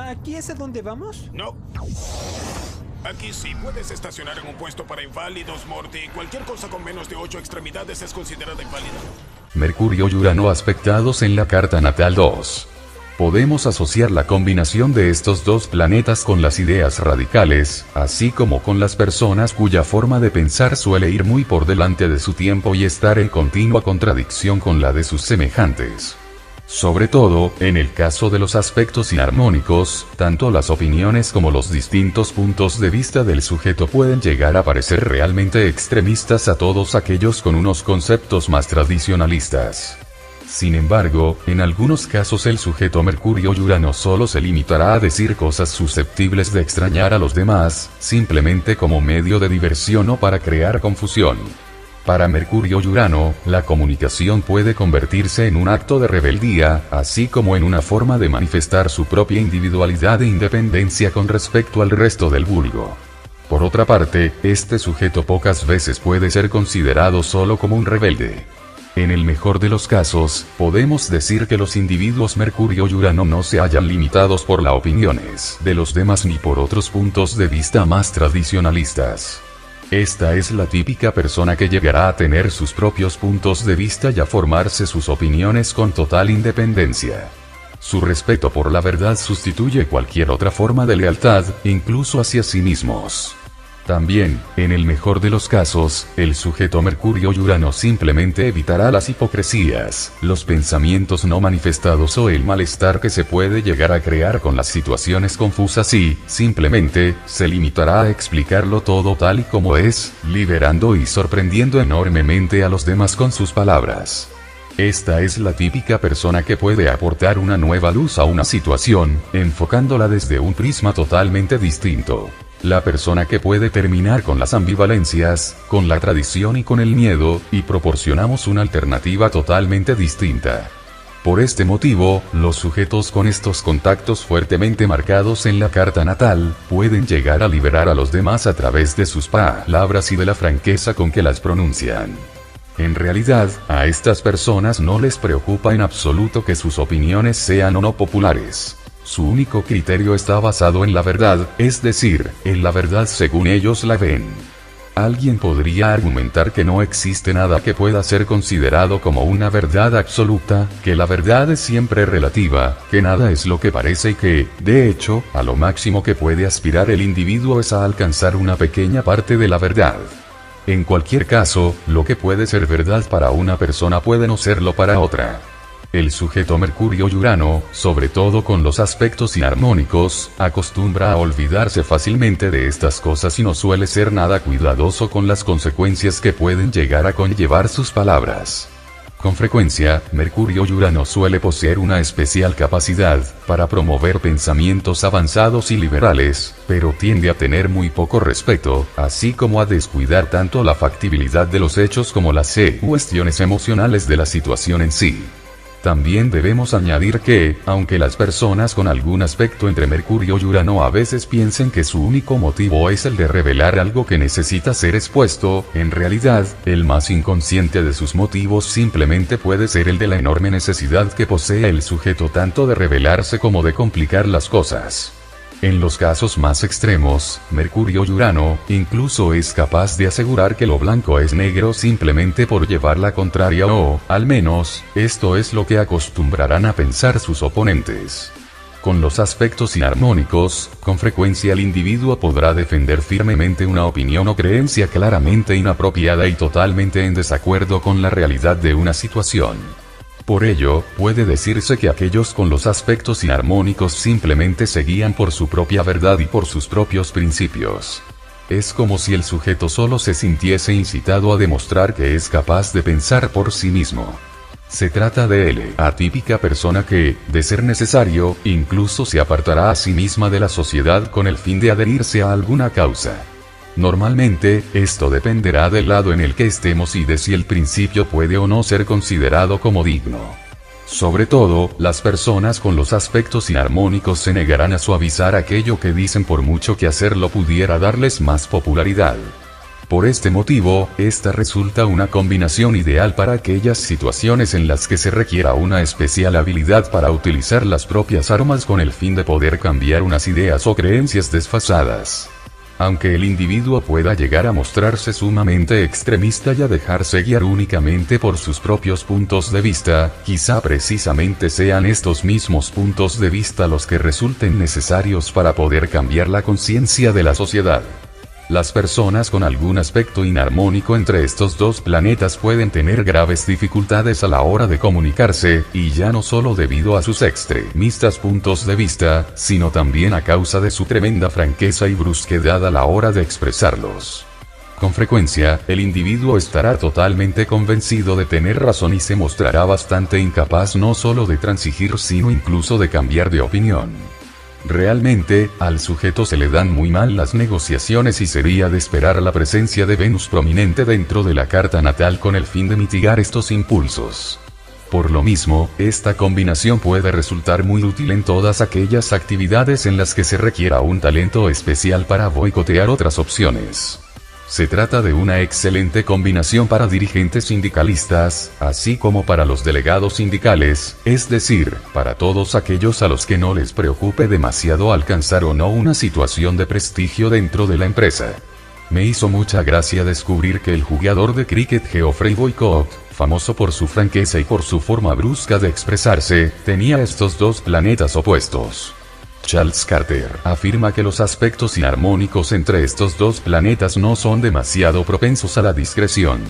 ¿Aquí es a donde vamos? No. Aquí sí puedes estacionar en un puesto para inválidos, Morty. Cualquier cosa con menos de 8 extremidades es considerada inválida. Mercurio y Urano aspectados en la carta natal 2. Podemos asociar la combinación de estos dos planetas con las ideas radicales, así como con las personas cuya forma de pensar suele ir muy por delante de su tiempo y estar en continua contradicción con la de sus semejantes. Sobre todo, en el caso de los aspectos inarmónicos, tanto las opiniones como los distintos puntos de vista del sujeto pueden llegar a parecer realmente extremistas a todos aquellos con unos conceptos más tradicionalistas. Sin embargo, en algunos casos el sujeto Mercurio y Urano solo se limitará a decir cosas susceptibles de extrañar a los demás, simplemente como medio de diversión o para crear confusión. Para Mercurio y Urano, la comunicación puede convertirse en un acto de rebeldía, así como en una forma de manifestar su propia individualidad e independencia con respecto al resto del vulgo. Por otra parte, este sujeto pocas veces puede ser considerado solo como un rebelde. En el mejor de los casos, podemos decir que los individuos Mercurio y Urano no se hallan limitados por las opiniones de los demás ni por otros puntos de vista más tradicionalistas. Esta es la típica persona que llegará a tener sus propios puntos de vista y a formarse sus opiniones con total independencia. Su respeto por la verdad sustituye cualquier otra forma de lealtad, incluso hacia sí mismos. También, en el mejor de los casos, el sujeto Mercurio y Urano simplemente evitará las hipocresías, los pensamientos no manifestados o el malestar que se puede llegar a crear con las situaciones confusas y, simplemente, se limitará a explicarlo todo tal y como es, liberando y sorprendiendo enormemente a los demás con sus palabras. Esta es la típica persona que puede aportar una nueva luz a una situación, enfocándola desde un prisma totalmente distinto. La persona que puede terminar con las ambivalencias, con la tradición y con el miedo, y proporcionamos una alternativa totalmente distinta. Por este motivo, los sujetos con estos contactos fuertemente marcados en la carta natal, pueden llegar a liberar a los demás a través de sus palabras y de la franqueza con que las pronuncian. En realidad, a estas personas no les preocupa en absoluto que sus opiniones sean o no populares. Su único criterio está basado en la verdad, es decir, en la verdad según ellos la ven. Alguien podría argumentar que no existe nada que pueda ser considerado como una verdad absoluta, que la verdad es siempre relativa, que nada es lo que parece y que, de hecho, a lo máximo que puede aspirar el individuo es a alcanzar una pequeña parte de la verdad. En cualquier caso, lo que puede ser verdad para una persona puede no serlo para otra. El sujeto Mercurio y Urano, sobre todo con los aspectos inarmónicos, acostumbra a olvidarse fácilmente de estas cosas y no suele ser nada cuidadoso con las consecuencias que pueden llegar a conllevar sus palabras. Con frecuencia, Mercurio y Urano suele poseer una especial capacidad para promover pensamientos avanzados y liberales, pero tiende a tener muy poco respeto, así como a descuidar tanto la factibilidad de los hechos como las cuestiones emocionales de la situación en sí. También debemos añadir que, aunque las personas con algún aspecto entre Mercurio y Urano a veces piensen que su único motivo es el de revelar algo que necesita ser expuesto, en realidad, el más inconsciente de sus motivos simplemente puede ser el de la enorme necesidad que posee el sujeto tanto de revelarse como de complicar las cosas. En los casos más extremos, Mercurio y Urano, incluso es capaz de asegurar que lo blanco es negro simplemente por llevar la contraria o, al menos, esto es lo que acostumbrarán a pensar sus oponentes. Con los aspectos inarmónicos, con frecuencia el individuo podrá defender firmemente una opinión o creencia claramente inapropiada y totalmente en desacuerdo con la realidad de una situación. Por ello, puede decirse que aquellos con los aspectos inarmónicos simplemente se guían por su propia verdad y por sus propios principios. Es como si el sujeto solo se sintiese incitado a demostrar que es capaz de pensar por sí mismo. Se trata de la atípica persona que, de ser necesario, incluso se apartará a sí misma de la sociedad con el fin de adherirse a alguna causa. Normalmente, esto dependerá del lado en el que estemos y de si el principio puede o no ser considerado como digno. Sobre todo, las personas con los aspectos inarmónicos se negarán a suavizar aquello que dicen por mucho que hacerlo pudiera darles más popularidad. Por este motivo, esta resulta una combinación ideal para aquellas situaciones en las que se requiera una especial habilidad para utilizar las propias armas con el fin de poder cambiar unas ideas o creencias desfasadas. Aunque el individuo pueda llegar a mostrarse sumamente extremista y a dejarse guiar únicamente por sus propios puntos de vista, quizá precisamente sean estos mismos puntos de vista los que resulten necesarios para poder cambiar la conciencia de la sociedad. Las personas con algún aspecto inarmónico entre estos dos planetas pueden tener graves dificultades a la hora de comunicarse, y ya no solo debido a sus extremistas puntos de vista, sino también a causa de su tremenda franqueza y brusquedad a la hora de expresarlos. Con frecuencia, el individuo estará totalmente convencido de tener razón y se mostrará bastante incapaz no solo de transigir sino incluso de cambiar de opinión. Realmente, al sujeto se le dan muy mal las negociaciones y sería de esperar la presencia de Venus prominente dentro de la carta natal con el fin de mitigar estos impulsos. Por lo mismo, esta combinación puede resultar muy útil en todas aquellas actividades en las que se requiera un talento especial para boicotear otras opciones. Se trata de una excelente combinación para dirigentes sindicalistas, así como para los delegados sindicales, es decir, para todos aquellos a los que no les preocupe demasiado alcanzar o no una situación de prestigio dentro de la empresa. Me hizo mucha gracia descubrir que el jugador de cricket Geoffrey Boycott, famoso por su franqueza y por su forma brusca de expresarse, tenía estos dos planetas opuestos. Charles Carter afirma que los aspectos inarmónicos entre estos dos planetas no son demasiado propensos a la discreción.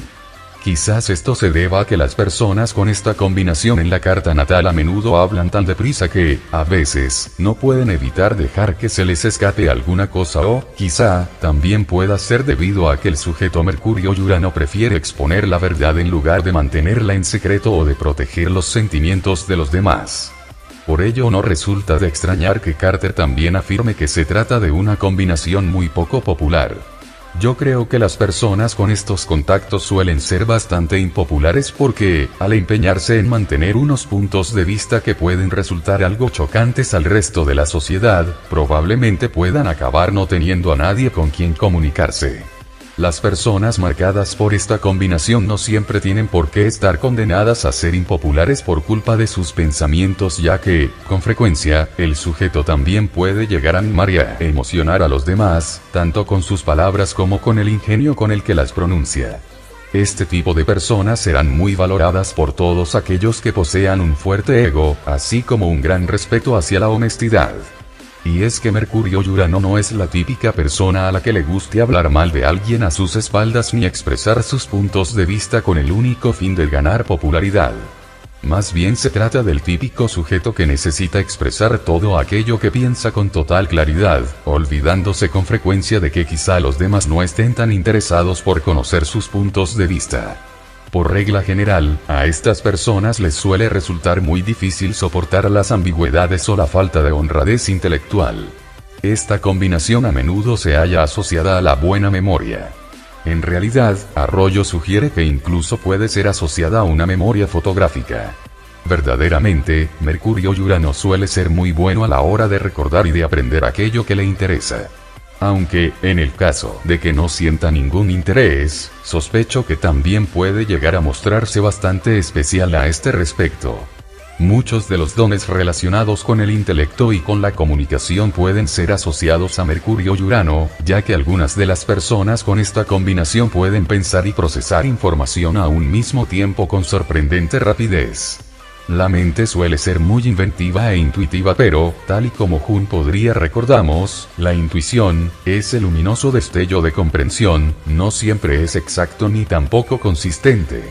Quizás esto se deba a que las personas con esta combinación en la carta natal a menudo hablan tan deprisa que, a veces, no pueden evitar dejar que se les escape alguna cosa o, quizá, también pueda ser debido a que el sujeto Mercurio y Urano prefiere exponer la verdad en lugar de mantenerla en secreto o de proteger los sentimientos de los demás. Por ello no resulta de extrañar que Carter también afirme que se trata de una combinación muy poco popular. Yo creo que las personas con estos contactos suelen ser bastante impopulares porque, al empeñarse en mantener unos puntos de vista que pueden resultar algo chocantes al resto de la sociedad, probablemente puedan acabar no teniendo a nadie con quien comunicarse. Las personas marcadas por esta combinación no siempre tienen por qué estar condenadas a ser impopulares por culpa de sus pensamientos, ya que, con frecuencia, el sujeto también puede llegar a animar y a emocionar a los demás, tanto con sus palabras como con el ingenio con el que las pronuncia. Este tipo de personas serán muy valoradas por todos aquellos que posean un fuerte ego, así como un gran respeto hacia la honestidad. Y es que Mercurio y Urano no es la típica persona a la que le guste hablar mal de alguien a sus espaldas ni expresar sus puntos de vista con el único fin de ganar popularidad. Más bien se trata del típico sujeto que necesita expresar todo aquello que piensa con total claridad, olvidándose con frecuencia de que quizá los demás no estén tan interesados por conocer sus puntos de vista. Por regla general, a estas personas les suele resultar muy difícil soportar las ambigüedades o la falta de honradez intelectual. Esta combinación a menudo se halla asociada a la buena memoria. En realidad, Arroyo sugiere que incluso puede ser asociada a una memoria fotográfica. Verdaderamente, Mercurio y Urano suele ser muy bueno a la hora de recordar y de aprender aquello que le interesa. Aunque, en el caso de que no sienta ningún interés, sospecho que también puede llegar a mostrarse bastante especial a este respecto. Muchos de los dones relacionados con el intelecto y con la comunicación pueden ser asociados a Mercurio y Urano, ya que algunas de las personas con esta combinación pueden pensar y procesar información a un mismo tiempo con sorprendente rapidez. La mente suele ser muy inventiva e intuitiva, pero, tal y como Jung podría recordamos, la intuición, ese luminoso destello de comprensión, no siempre es exacto ni tampoco consistente.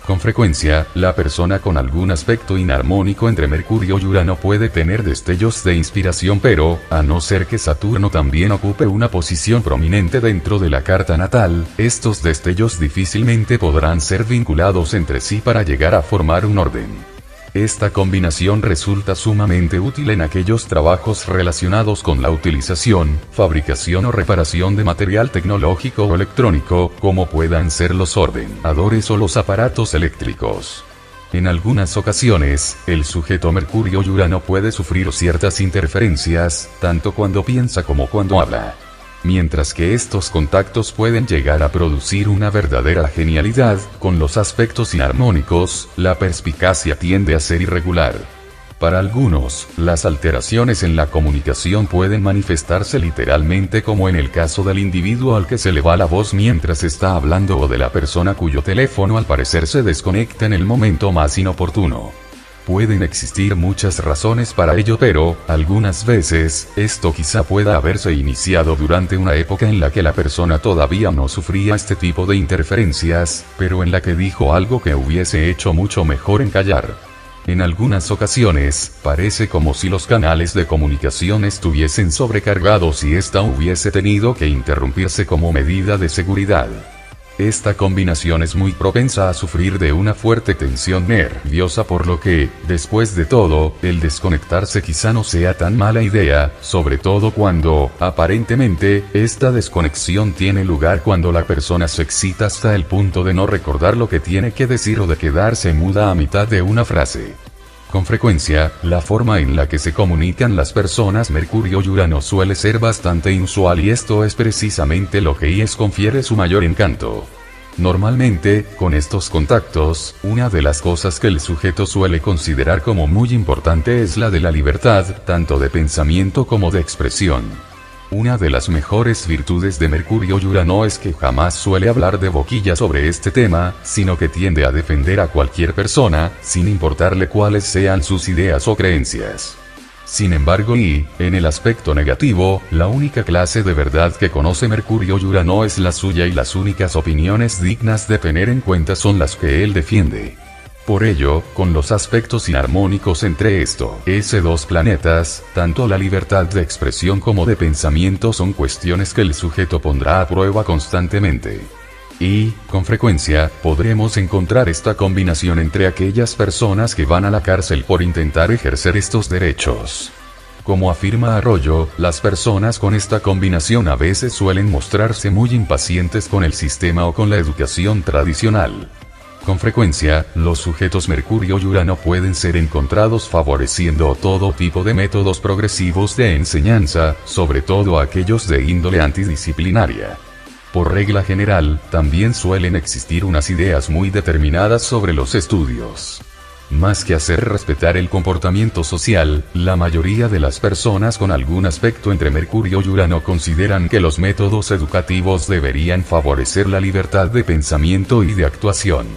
Con frecuencia, la persona con algún aspecto inarmónico entre Mercurio y Urano puede tener destellos de inspiración, pero, a no ser que Saturno también ocupe una posición prominente dentro de la carta natal, estos destellos difícilmente podrán ser vinculados entre sí para llegar a formar un orden. Esta combinación resulta sumamente útil en aquellos trabajos relacionados con la utilización, fabricación o reparación de material tecnológico o electrónico, como puedan ser los ordenadores o los aparatos eléctricos. En algunas ocasiones, el sujeto Mercurio y Urano puede sufrir ciertas interferencias, tanto cuando piensa como cuando habla. Mientras que estos contactos pueden llegar a producir una verdadera genialidad, con los aspectos inarmónicos, la perspicacia tiende a ser irregular. Para algunos, las alteraciones en la comunicación pueden manifestarse literalmente, como en el caso del individuo al que se le va la voz mientras está hablando, o de la persona cuyo teléfono al parecer se desconecta en el momento más inoportuno. Pueden existir muchas razones para ello, pero, algunas veces, esto quizá pueda haberse iniciado durante una época en la que la persona todavía no sufría este tipo de interferencias, pero en la que dijo algo que hubiese hecho mucho mejor en callar. En algunas ocasiones, parece como si los canales de comunicación estuviesen sobrecargados y ésta hubiese tenido que interrumpirse como medida de seguridad. Esta combinación es muy propensa a sufrir de una fuerte tensión nerviosa, por lo que, después de todo, el desconectarse quizá no sea tan mala idea, sobre todo cuando, aparentemente, esta desconexión tiene lugar cuando la persona se excita hasta el punto de no recordar lo que tiene que decir o de quedarse muda a mitad de una frase. Con frecuencia, la forma en la que se comunican las personas Mercurio y Urano suele ser bastante inusual, y esto es precisamente lo que les confiere su mayor encanto. Normalmente, con estos contactos, una de las cosas que el sujeto suele considerar como muy importante es la de la libertad, tanto de pensamiento como de expresión. Una de las mejores virtudes de Mercurio y Urano es que jamás suele hablar de boquilla sobre este tema, sino que tiende a defender a cualquier persona, sin importarle cuáles sean sus ideas o creencias. Sin embargo, y, en el aspecto negativo, la única clase de verdad que conoce Mercurio y Urano es la suya, y las únicas opiniones dignas de tener en cuenta son las que él defiende. Por ello, con los aspectos inarmónicos entre esos dos planetas, tanto la libertad de expresión como de pensamiento son cuestiones que el sujeto pondrá a prueba constantemente. Y, con frecuencia, podremos encontrar esta combinación entre aquellas personas que van a la cárcel por intentar ejercer estos derechos. Como afirma Arroyo, las personas con esta combinación a veces suelen mostrarse muy impacientes con el sistema o con la educación tradicional. Con frecuencia, los sujetos Mercurio y Urano pueden ser encontrados favoreciendo todo tipo de métodos progresivos de enseñanza, sobre todo aquellos de índole antidisciplinaria. Por regla general, también suelen existir unas ideas muy determinadas sobre los estudios. Más que hacer respetar el comportamiento social, la mayoría de las personas con algún aspecto entre Mercurio y Urano consideran que los métodos educativos deberían favorecer la libertad de pensamiento y de actuación.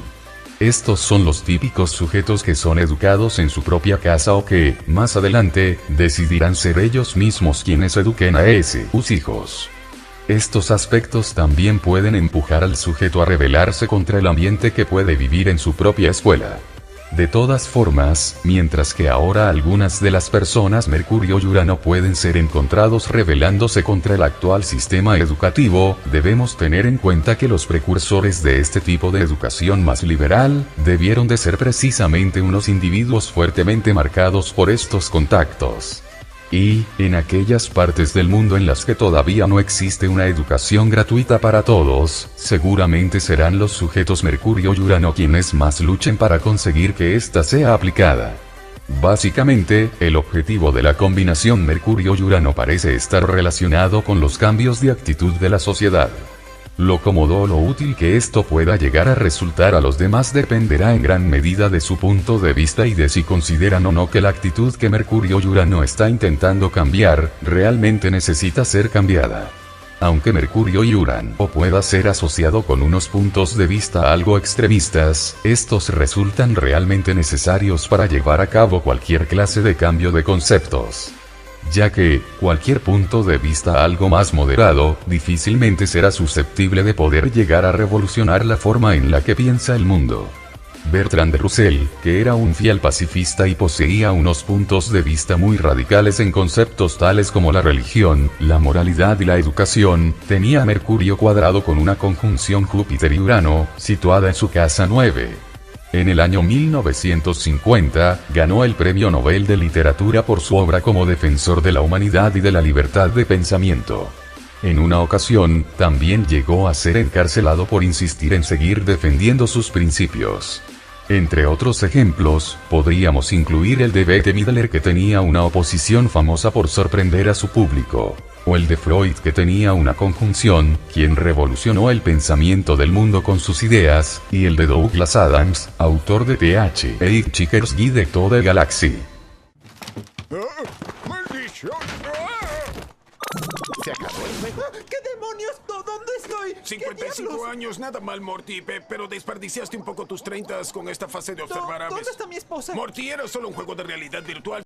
Estos son los típicos sujetos que son educados en su propia casa o que, más adelante, decidirán ser ellos mismos quienes eduquen a sus hijos. Estos aspectos también pueden empujar al sujeto a rebelarse contra el ambiente que puede vivir en su propia escuela. De todas formas, mientras que ahora algunas de las personas Mercurio y Urano pueden ser encontrados rebelándose contra el actual sistema educativo, debemos tener en cuenta que los precursores de este tipo de educación más liberal, debieron de ser precisamente unos individuos fuertemente marcados por estos contactos. Y, en aquellas partes del mundo en las que todavía no existe una educación gratuita para todos, seguramente serán los sujetos Mercurio y Urano quienes más luchen para conseguir que ésta sea aplicada. Básicamente, el objetivo de la combinación Mercurio y Urano parece estar relacionado con los cambios de actitud de la sociedad. Lo cómodo o lo útil que esto pueda llegar a resultar a los demás dependerá en gran medida de su punto de vista y de si consideran o no que la actitud que Mercurio y Urano está intentando cambiar, realmente necesita ser cambiada. Aunque Mercurio y Urano pueda ser asociado con unos puntos de vista algo extremistas, estos resultan realmente necesarios para llevar a cabo cualquier clase de cambio de conceptos. Ya que, cualquier punto de vista algo más moderado, difícilmente será susceptible de poder llegar a revolucionar la forma en la que piensa el mundo. Bertrand Russell, que era un fiel pacifista y poseía unos puntos de vista muy radicales en conceptos tales como la religión, la moralidad y la educación, tenía a Mercurio cuadrado con una conjunción Júpiter y Urano, situada en su casa 9. En el año 1950, ganó el Premio Nobel de Literatura por su obra como defensor de la humanidad y de la libertad de pensamiento. En una ocasión, también llegó a ser encarcelado por insistir en seguir defendiendo sus principios. Entre otros ejemplos, podríamos incluir el de Bette Midler, que tenía una oposición famosa por sorprender a su público. o el de Freud que tenía una conjunción, quien revolucionó el pensamiento del mundo con sus ideas, y el de Douglas Adams, autor de TH e Hitchhiker's Guide to the Galaxy. ¡Maldición! ¿Se acabó el juego? ¿Qué demonios? ¿Dónde estoy? 55 años, nada mal, Morty, pero desperdiciaste un poco tus 30 con esta fase de observar aves. ¿Dónde está mi esposa? Morty, era solo un juego de realidad virtual.